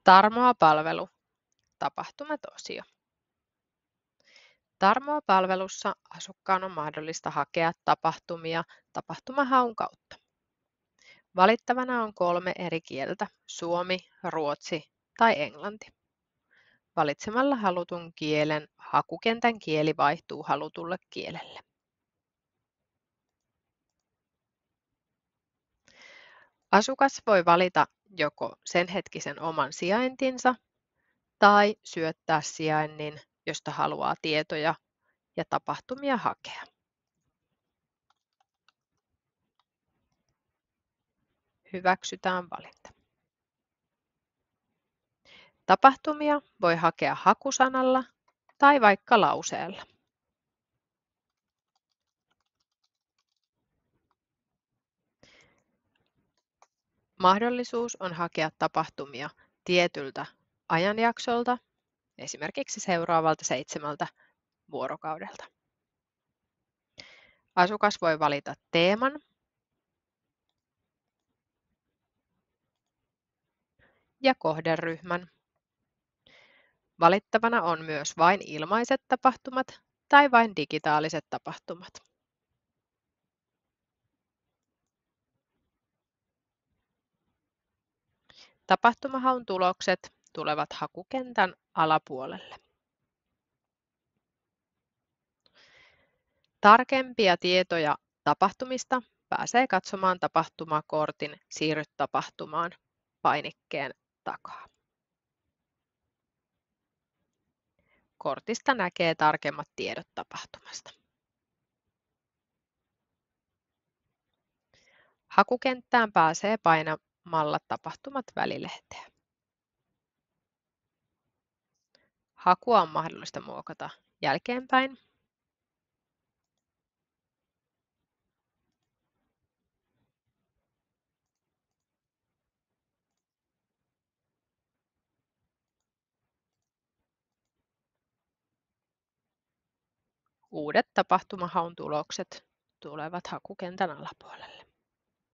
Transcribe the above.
Tarmoa-palvelu, tapahtumat-osio. Tarmoa-palvelussa asukkaan on mahdollista hakea tapahtumia tapahtumahaun kautta. Valittavana on 3 eri kieltä: suomi, ruotsi tai englanti. Valitsemalla halutun kielen hakukentän kieli vaihtuu halutulle kielelle. Asukas voi valita joko sen hetkisen oman sijaintinsa tai syöttää sijainnin, josta haluaa tietoja ja tapahtumia hakea. Hyväksytään valinta. Tapahtumia voi hakea hakusanalla tai vaikka lauseella. Mahdollisuus on hakea tapahtumia tietyltä ajanjaksolta, esimerkiksi seuraavalta 7 vuorokaudelta. Asukas voi valita teeman ja kohderyhmän. Valittavana on myös vain ilmaiset tapahtumat tai vain digitaaliset tapahtumat. Tapahtumahaun tulokset tulevat hakukentän alapuolelle. Tarkempia tietoja tapahtumista pääsee katsomaan tapahtumakortin Siirry tapahtumaan -painikkeen takaa. Kortista näkee tarkemmat tiedot tapahtumasta. Hakukenttään pääsee painamalla Tapahtumat välilehteä. Hakua on mahdollista muokata jälkeenpäin. Uudet tapahtumahaun tulokset tulevat hakukentän alapuolelle.